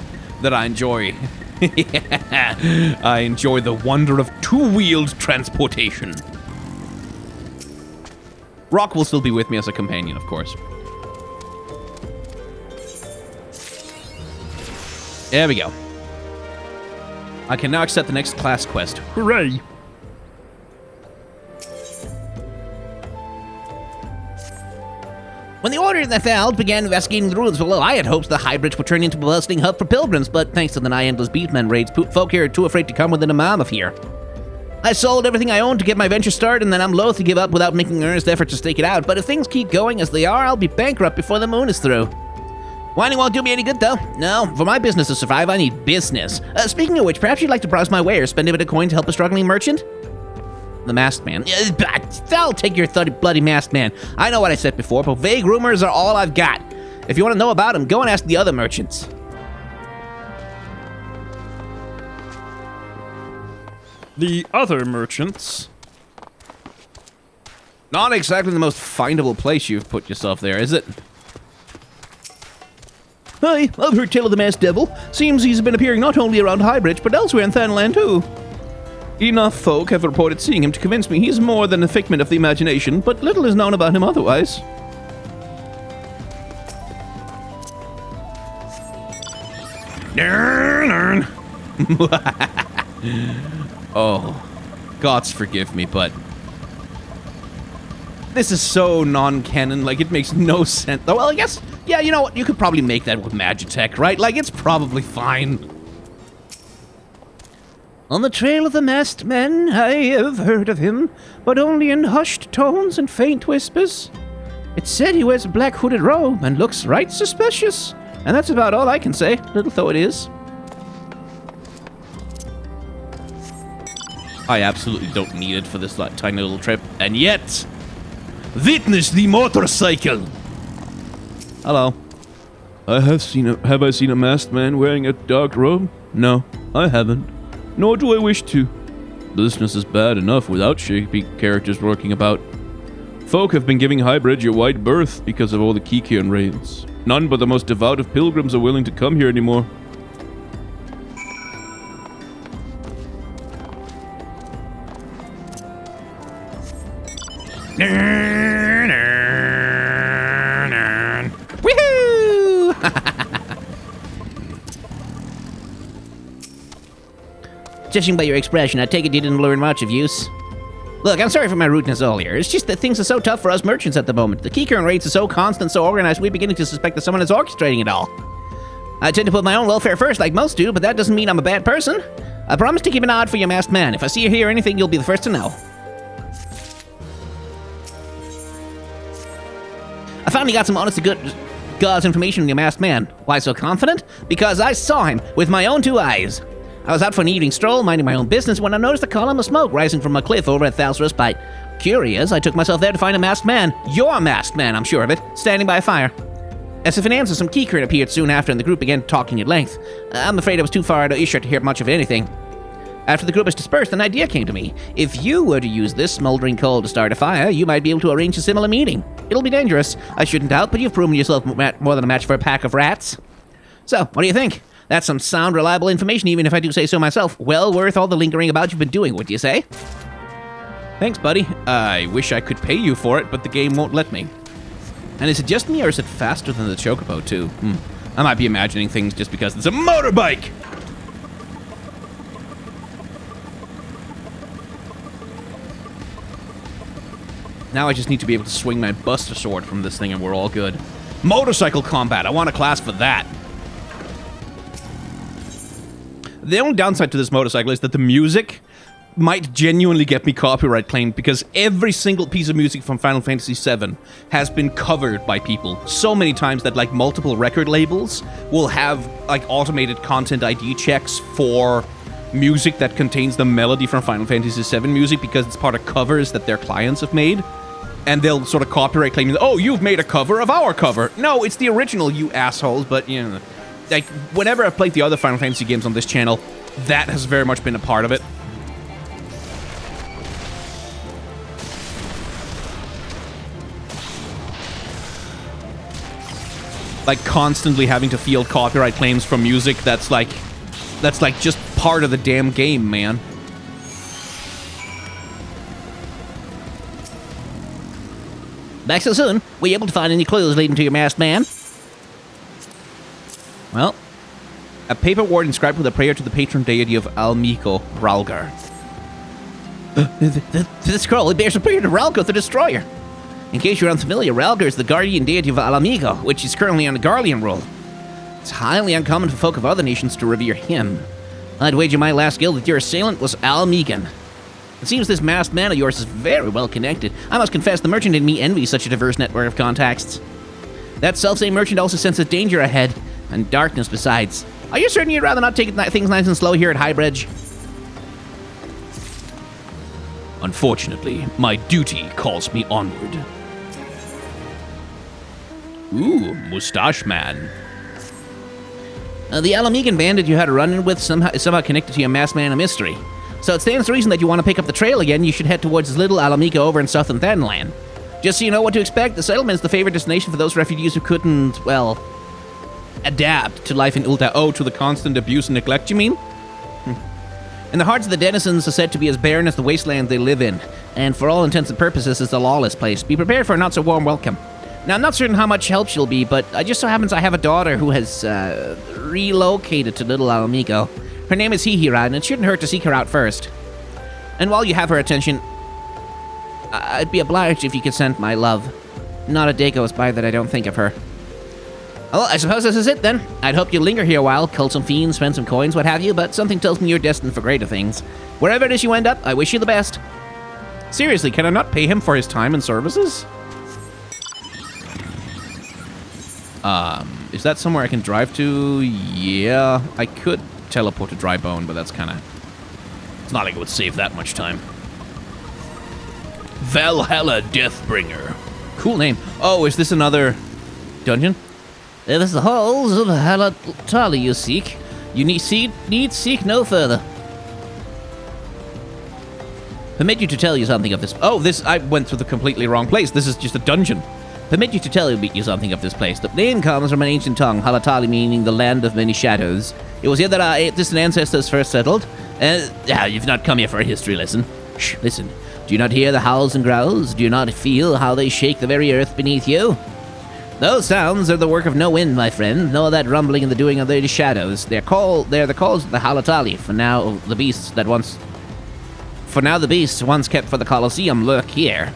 [SPEAKER 5] that I enjoy. I enjoy the wonder of two-wheeled transportation. Rock will still be with me as a companion, of course. There we go. I can now accept the next class quest.
[SPEAKER 7] Hooray!
[SPEAKER 4] When the Order of the Feld began investigating the ruins below, I had hopes the Highbridge would turn into a bustling hub for pilgrims, but thanks to the nigh endless beastmen raids, folk here are too afraid to come within a mile of here. I sold everything I owned to get my venture started, and then I'm loath to give up without making an earnest effort to stake it out, but if things keep going as they are, I'll be bankrupt before the moon is through. Whining won't do me any good, though. No, for my business to survive, I need business. Speaking of which, perhaps you'd like to browse my wares, spend a bit of coin to help a struggling merchant? The masked man. I'll take your bloody masked man. I know what I said before, but vague rumors are all I've got. If you want to know about them, go and ask the other merchants.
[SPEAKER 7] The other merchants?
[SPEAKER 5] Not exactly the most findable place you've put yourself there, is it? Aye, I've heard tell of the masked devil. Seems he's been appearing not only around Highbridge, but elsewhere in Thanland too. Enough folk have reported seeing him to convince me he's more than a figment of the imagination, but little is known about him otherwise. Oh, gods forgive me, but this is so non-canon, like, it makes no sense. Oh, well, I guess, yeah, you know what, you could probably make that with Magitech, right? Like, it's probably fine. On the trail of the masked men, I have heard of him, but only in hushed tones and faint whispers. It's said he wears a black hooded robe and looks right suspicious, and that's about all I can say, little though it is. I absolutely don't need it for this tiny little trip, and yet, witness the motorcycle. Hello. Have I seen a masked man wearing a dark robe? No, I haven't. Nor do I wish to. Business is bad enough without shapy characters working about. Folk have been giving Highbridge a wide berth because of all the Kikian raids. None but the most devout of pilgrims are willing to come here anymore.
[SPEAKER 4] Woohoo! Judging by your expression, I take it you didn't learn much of use. Look, I'm sorry for my rudeness earlier. It's just that things are so tough for us merchants at the moment. The keycurrent rates are so constant, so organized, we're beginning to suspect that someone is orchestrating it all. I tend to put my own welfare first like most do, but that doesn't mean I'm a bad person. I promise to keep an eye out for your masked man. If I see or hear anything, you'll be the first to know. I finally got some honest to God's information on your masked man. Why so confident? Because I saw him with my own two eyes. I was out for an evening stroll, minding my own business, when I noticed a column of smoke rising from a cliff over at Thalsrus Bight. Curious, I took myself there to find a masked man, your masked man, I'm sure of it, standing by a fire. As if in answer, some keycurrent appeared soon after, and the group began talking at length. I'm afraid I was too far out of earshot to hear much of anything. After the group was dispersed, an idea came to me. If you were to use this smoldering coal to start a fire, you might be able to arrange a similar meeting. It'll be dangerous, I shouldn't doubt, but you've proven yourself more than a match for a pack of rats. So, what do you think? That's some sound, reliable information, even if I do say so myself. Well worth all the lingering about you've been doing, would you say?
[SPEAKER 5] Thanks, buddy. I wish I could pay you for it, but the game won't let me. And is it just me, or is it faster than the Chocobo, too? I might be imagining things just because it's a motorbike! Now I just need to be able to swing my Buster Sword from this thing and we're all good. Motorcycle combat! I want a class for that! The only downside to this motorcycle is that the music might genuinely get me copyright claimed, because every single piece of music from Final Fantasy VII has been covered by people so many times that, like, multiple record labels will have, like, automated content ID checks for music that contains the melody from Final Fantasy VII music, because it's part of covers that their clients have made. And they'll sort of copyright claim, oh, you've made a cover of our cover. No, it's the original, you assholes, but, you know, like, whenever I've played the other Final Fantasy games on this channel, that has very much been a part of it. Like, constantly having to field copyright claims from music that's like just part of the damn game, man.
[SPEAKER 4] Back so soon? Were you able to find any clues leading to your masked man?
[SPEAKER 5] Well, a paper ward inscribed with a prayer to the patron deity of Almiko, Ralgar.
[SPEAKER 4] The scroll, it bears a prayer to Ralgar the Destroyer. In case you're unfamiliar, Ralgar is the guardian deity of Alamigo, which is currently on the Garlean rule. It's highly uncommon for folk of other nations to revere him. I'd wager my last guild that your assailant was Almegan. It seems this masked man of yours is very well connected. I must confess, the merchant in me envies such a diverse network of contacts. That selfsame merchant also senses danger ahead, and darkness besides. Are you certain you'd rather not take things nice and slow here at Highbridge?
[SPEAKER 5] Unfortunately, my duty calls me onward. Ooh, Mustache Man.
[SPEAKER 4] The Alamegan bandit you had a run-in with is somehow connected to your masked man of mystery. So it stands to reason that you want to pick up the trail again, you should head towards this little Alamico over in southern Thanland. Just so you know what to expect, the settlement is the favorite destination for those refugees who couldn't, well,
[SPEAKER 1] adapt to life in Ulta. Oh, to the constant abuse and neglect, you mean? And the hearts of the denizens are said to be as barren as the wasteland they live in, and for all intents and purposes, it's a lawless place. Be prepared for a not-so-warm welcome. Now, I'm not certain how much help she'll be, but it just so happens I have a daughter who has relocated to Little Alamigo. Her name is Hihira, and it shouldn't hurt to seek her out first. And while you have her attention, I'd be obliged if you could send my love. Not a day goes by that I don't think of her. Well, I suppose this is it then. I'd hope you'd linger here a while, kill some fiends, spend some coins, what have you, but something tells me you're destined for greater things. Wherever it is you end up, I wish you the best. Seriously, can I not pay him for his time and services? Is that somewhere I can drive to? Yeah, I could teleport to Drybone, but that's kinda... It's not like it would save that much time. Valhalla Deathbringer. Cool name. Oh, is this another dungeon?
[SPEAKER 4] It is the halls of Halatali you seek. You need seek no further.
[SPEAKER 1] Permit you to tell you something of this... Oh, I went through the completely wrong place. This is just a dungeon.
[SPEAKER 4] Permit you to tell you something of this place. The name comes from an ancient tongue, Halatali meaning the land of many shadows. It was here that our distant ancestors first settled. You've not come here for a history lesson. Shh, listen. Do you not hear the howls and growls? Do you not feel how they shake the very earth beneath you? Those sounds are the work of no wind, my friend, nor that rumbling and the doing of the shadows. They're the calls of the Halatali. For now, the beasts once kept for the Colosseum lurk here.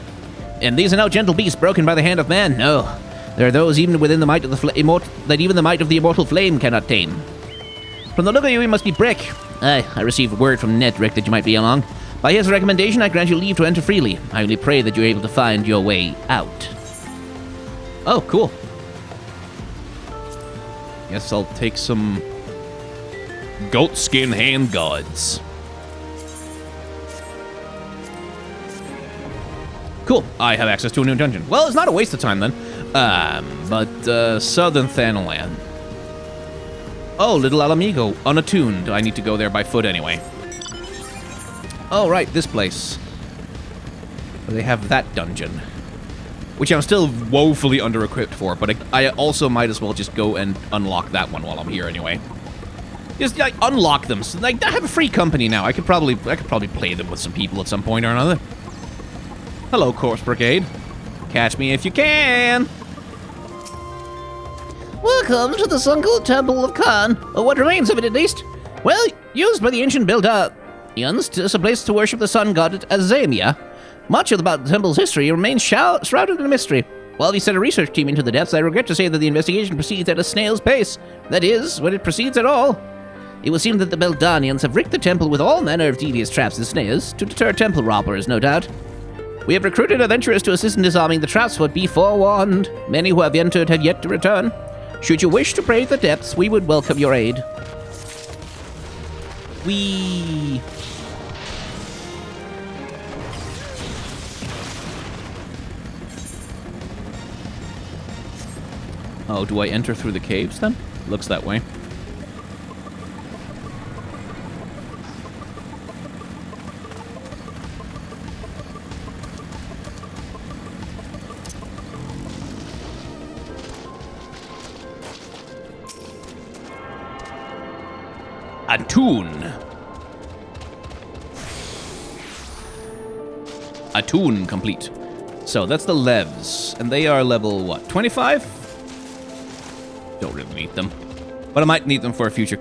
[SPEAKER 4] And these are no gentle beasts broken by the hand of man, no. There are those even within the might of that even the might of the immortal flame cannot tame. From the look of you must be Brick. I received word from Nedrick that you might be along. By his recommendation, I grant you leave to enter freely. I only pray that you're able to find your way out.
[SPEAKER 1] Oh, cool. Guess I'll take some goat skin hand gods. Cool. I have access to a new dungeon. Well, it's not a waste of time then. Southern Thanalan. Oh, Little Alamigo, unattuned. I need to go there by foot anyway. Oh, right, this place. They have that dungeon. Which I'm still woefully under-equipped for, but I also might as well just go and unlock that one while I'm here anyway. Just, like, unlock them. So, like, I have a free company now. I could probably play them with some people at some point or another. Hello, Corpse Brigade. Catch me if you can!
[SPEAKER 4] Welcome to the sunken Temple of Khan, or what remains of it at least. Well, used by the ancient builder as a place to worship the sun god Azamia. Much of the temple's history remains shrouded in mystery. While we sent a research team into the depths, I regret to say that the investigation proceeds at a snail's pace. That is, when it proceeds at all. It would seem that the Beldanians have rigged the temple with all manner of devious traps and snares, to deter temple robbers, no doubt. We have recruited adventurers to assist in disarming the traps, but be forewarned. Many who have entered have yet to return. Should you wish to brave the depths, we would welcome your aid.
[SPEAKER 1] Whee! Oh, do I enter through the caves then? Looks that way. Attune complete. So that's the Levs, and they are level, what, 25? Don't really need them. But I might need them for a future...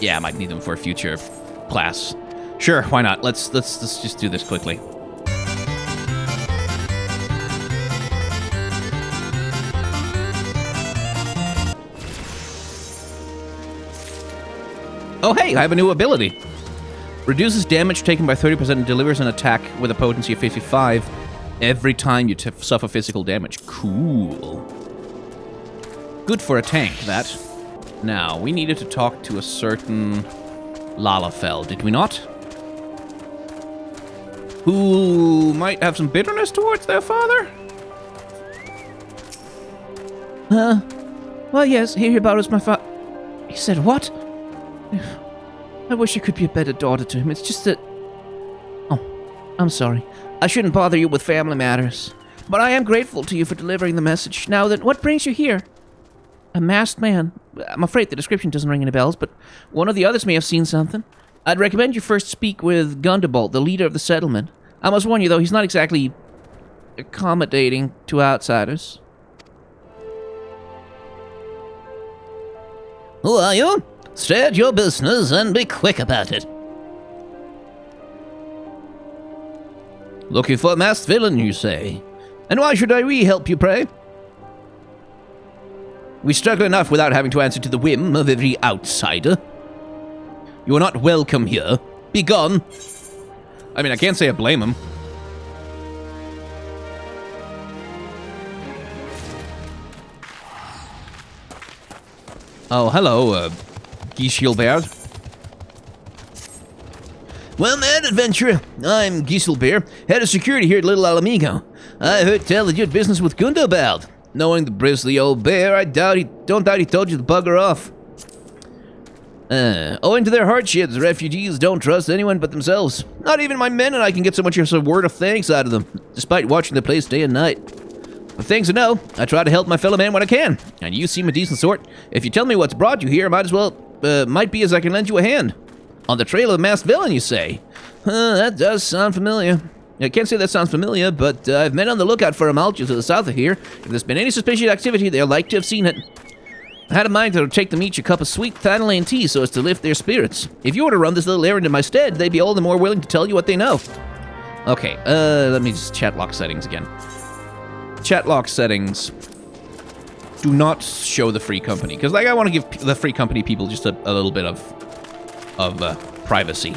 [SPEAKER 1] Yeah, I might need them for a future class. Sure, why not? Let's just do this quickly. Oh hey, I have a new ability. Reduces damage taken by 30% and delivers an attack with a potency of 55 every time you suffer physical damage. Cool. Good for a tank, that. Now, we needed to talk to a certain Lalafell, did we not? Who might have some bitterness towards their father?
[SPEAKER 4] Well, yes, he borrows my He said what? I wish I could be a better daughter to him. It's just that... Oh, I'm sorry. I shouldn't bother you with family matters. But I am grateful to you for delivering the message. Now then, what brings you here? A masked man. I'm afraid the description doesn't ring any bells, but one of the others may have seen something. I'd recommend you first speak with Gundabald, the leader of the settlement. I must warn you, though, he's not exactly accommodating to outsiders.
[SPEAKER 9] Who are you? State your business and be quick about it.
[SPEAKER 5] Looking for a masked villain, you say? And why should we help you, pray? We struggle enough without having to answer to the whim of every outsider. You are not welcome here. Be gone. I mean, I can't say I blame him. Oh, hello, Giselbert. Well, man, adventurer, I'm Giselbert, head of security here at Little Alamigo. I heard tell that you had business with Gundabald. Knowing the bristly old bear, I don't doubt he told you to bugger off. Owing to their hardships, refugees don't trust anyone but themselves. Not even my men and I can get so much as a word of thanks out of them, despite watching the place day and night. But things to know, I try to help my fellow man when I can, and you seem a decent sort. If you tell me what's brought you here, might be as I can lend you a hand. On the trail of a masked villain, you say? That does sound familiar. I can't say that sounds familiar, but I've men on the lookout for him out to the south of here. If there's been any suspicious activity, they'll like to have seen it. I had in mind to take them each a cup of sweet Thanalaine tea so as to lift their spirits. If you were to run this little errand in my stead, they'd be all the more willing to tell you what they know. Okay, let me just chat lock settings again. Chat lock settings. Do not show the free company, because I want to give the free company people just a little bit of privacy.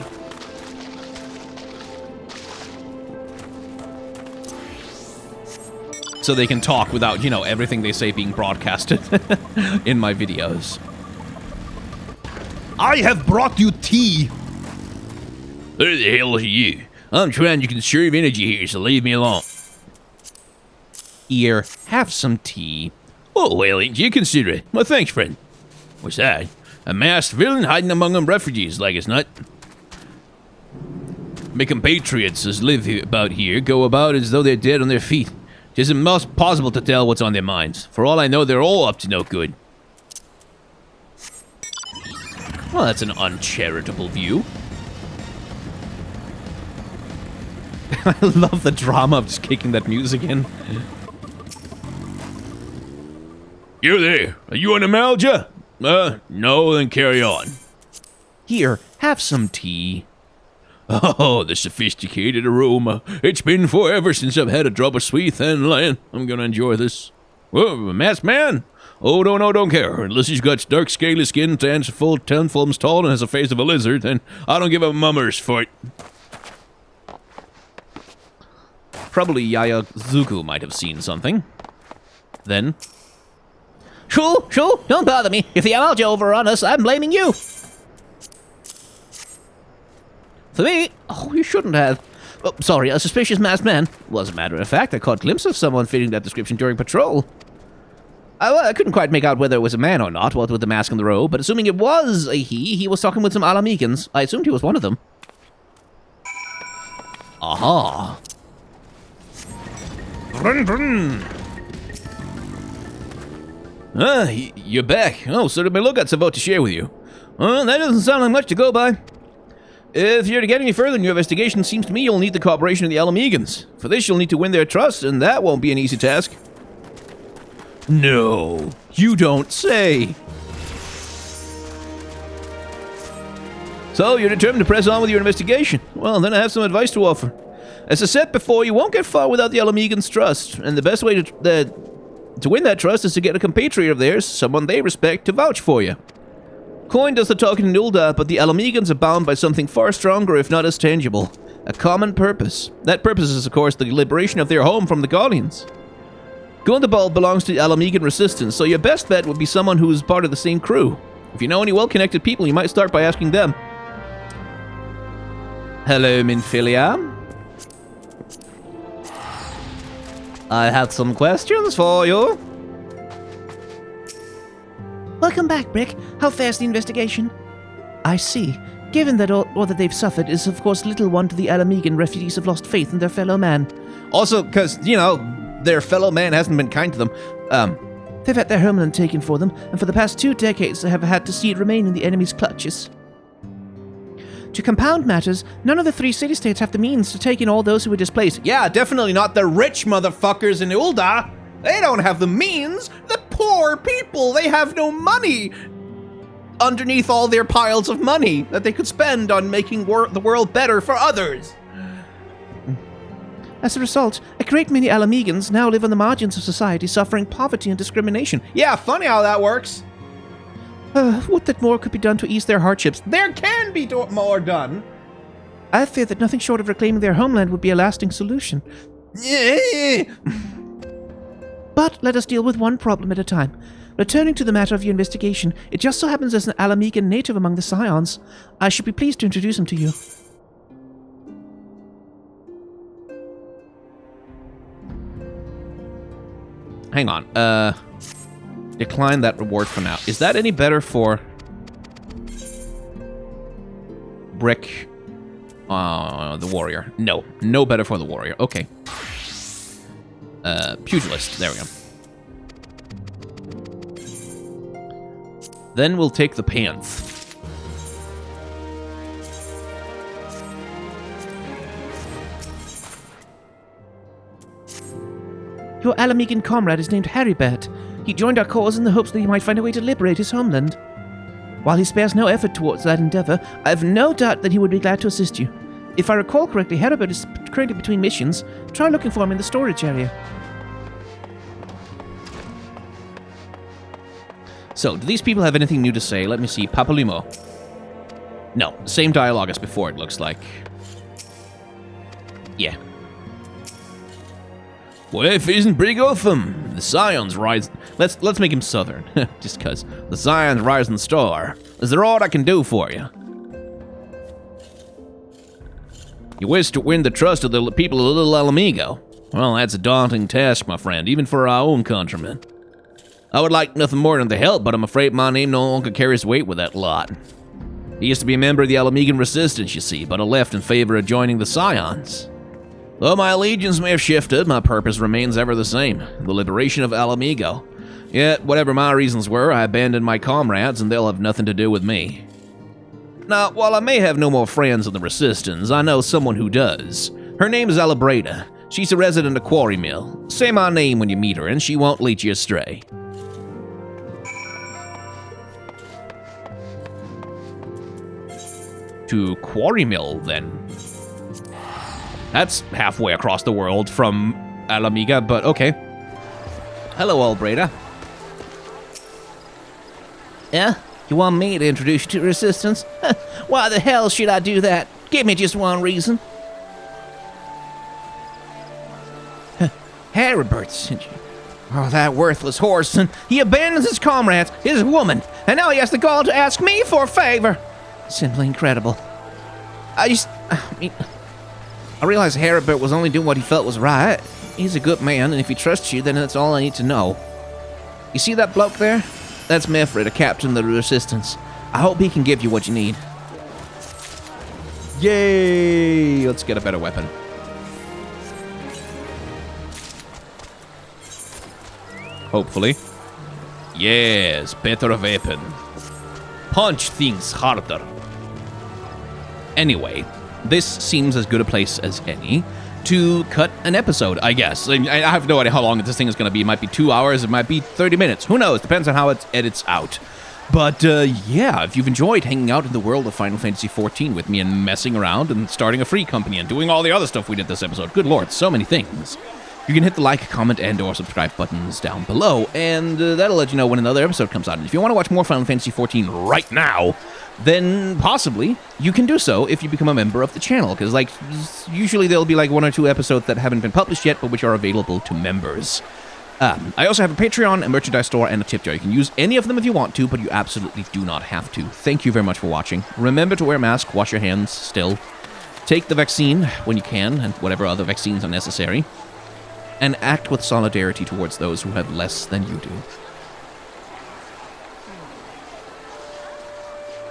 [SPEAKER 5] So they can talk without, everything they say being broadcasted in my videos.
[SPEAKER 7] I have brought you tea.
[SPEAKER 5] Who the hell are you? I'm trying to conserve energy here, so leave me alone. Here, have some tea. Oh, well, ain't you considerate? Well, thanks, friend. What's that? A masked villain hiding among them refugees, like it's not. My compatriots as live about here go about as though they're dead on their feet. It isn't most possible to tell what's on their minds. For all I know, they're all up to no good. Well, that's an uncharitable view. I love the drama of just kicking that music in. You there? Are you on Amalja? No, then carry on. Here, have some tea. Oh, the sophisticated aroma. It's been forever since I've had a drop of sweet Thanalaine. I'm gonna enjoy this. Whoa, a masked man? Oh, no, don't care. Unless he's got dark scaly skin, stands full 10 palms tall, and has the face of a lizard, then I don't give a mummer's foot. Probably Yaya Zuku might have seen something. Then...
[SPEAKER 4] Shoo, don't bother me. If the Amalja overrun us, I'm blaming you. For me? Oh, you shouldn't have. Oh, sorry, a suspicious masked man. Well, as a matter of fact, I caught a glimpse of someone fitting that description during patrol. I couldn't quite make out whether it was a man or not, what with the mask and the robe, but assuming it was a he was talking with some Alamegans. I assumed he was one of them. Aha.
[SPEAKER 5] Vrun, vrun. You're back. Oh, so did my lookouts about to share with you. That doesn't sound like much to go by. If you're to get any further in your investigation, it seems to me you'll need the cooperation of the Alamegans. For this, you'll need to win their trust, and that won't be an easy task. No, you don't say. So, you're determined to press on with your investigation. Well, then I have some advice to offer. As I said before, you won't get far without the Alamegans' trust, and the best way to win that trust is to get a compatriot of theirs, someone they respect, to vouch for you. Coin does the talking in Ulda, but the Alamegans are bound by something far stronger, if not as tangible. A common purpose. That purpose is, of course, the liberation of their home from the Guardians. Gundabald belongs to the Alamegan Resistance, so your best bet would be someone who is part of the same crew. If you know any well-connected people, you might start by asking them. Hello, Minfilia. I have some questions for you.
[SPEAKER 4] Welcome back, Brick. How fares the investigation? I see. Given that all that they've suffered is, of course, little wonder the Alamegan refugees have lost faith in their fellow man.
[SPEAKER 5] Also, because, their fellow man hasn't been kind to them.
[SPEAKER 4] They've had their homeland taken for them, and for the past 2 decades they have had to see it remain in the enemy's clutches. To compound matters, none of the 3 city-states have the means to take in all those who were displaced.
[SPEAKER 5] Yeah, definitely not the rich motherfuckers in Ulda. They don't have the means. The poor people, they have no money underneath all their piles of money that they could spend on making the world better for others.
[SPEAKER 4] As a result, a great many Alamegans now live on the margins of society, suffering poverty and discrimination.
[SPEAKER 5] Yeah, funny how that works.
[SPEAKER 4] Would that more could be done to ease their hardships?
[SPEAKER 5] There can be more done.
[SPEAKER 4] I fear that nothing short of reclaiming their homeland would be a lasting solution. But let us deal with one problem at a time. Returning to the matter of your investigation, it just so happens there's an Alamegan native among the Scions. I should be pleased to introduce him to you.
[SPEAKER 5] Hang on, decline that reward for now. Is that any better for Brick, the warrior? No, no better for the warrior. Okay. Pugilist, there we go. Then we'll take the Panth.
[SPEAKER 4] Your Alamegan comrade is named Haribert. He joined our cause in the hopes that he might find a way to liberate his homeland. While he spares no effort towards that endeavor, I have no doubt that he would be glad to assist you. If I recall correctly, Haribert is currently between missions. Try looking for him in the storage area.
[SPEAKER 5] So, do these people have anything new to say? Let me see. Papalimo. No, same dialogue as before, it looks like. Yeah. Life isn't pretty good for them. The Scions rise. Let's make him southern, just cause the Scions rising star. Is there all I can do for you? You wish to win the trust of the people of Little Alamigo. Well, that's a daunting task, my friend, even for our own countrymen. I would like nothing more than to help, but I'm afraid my name no longer carries weight with that lot. He used to be a member of the Alamegan Resistance, you see, but I left in favor of joining the Scions. Though my allegiance may have shifted, my purpose remains ever the same, the liberation of Alamigo. Yet, whatever my reasons were, I abandoned my comrades and they'll have nothing to do with me. Now, while I may have no more friends in the Resistance, I know someone who does. Her name is Alabreda. She's a resident of Quarry Mill. Say my name when you meet her and she won't lead you astray. To Quarry Mill, then. That's halfway across the world from Alamiga, but okay. Hello, Albreda.
[SPEAKER 4] Yeah? You want me to introduce you to the Resistance? Why the hell should I do that? Give me just one reason. Haribert sent you. Oh, that worthless horse, and he abandons his comrades, his woman, and now he has the gall to ask me for a favor. Simply incredible. I realize Haribert was only doing what he felt was right. He's a good man, and if he trusts you, then that's all I need to know. You see that bloke there? That's Mefred, a captain of the Resistance. I hope he can give you what you need.
[SPEAKER 5] Yay! Let's get a better weapon. Hopefully. Yes, better weapon. Punch things harder. Anyway, this seems as good a place as any to cut an episode, I guess. I have no idea how long this thing is going to be. It might be 2 hours, it might be 30 minutes. Who knows? Depends on how it edits out. But yeah, if you've enjoyed hanging out in the world of Final Fantasy XIV with me and messing around and starting a free company and doing all the other stuff we did this episode, good lord, so many things. You can hit the like, comment, and or subscribe buttons down below, and that'll let you know when another episode comes out. And if you want to watch more Final Fantasy XIV right now, then possibly you can do so if you become a member of the channel, because like usually there'll be like 1 or 2 episodes that haven't been published yet, but which are available to members. I also have a Patreon, a merchandise store, and a tip jar. You can use any of them if you want to, but you absolutely do not have to. Thank you very much for watching. Remember to wear a mask, wash your hands still, take the vaccine when you can, and whatever other vaccines are necessary, and act with solidarity towards those who have less than you do.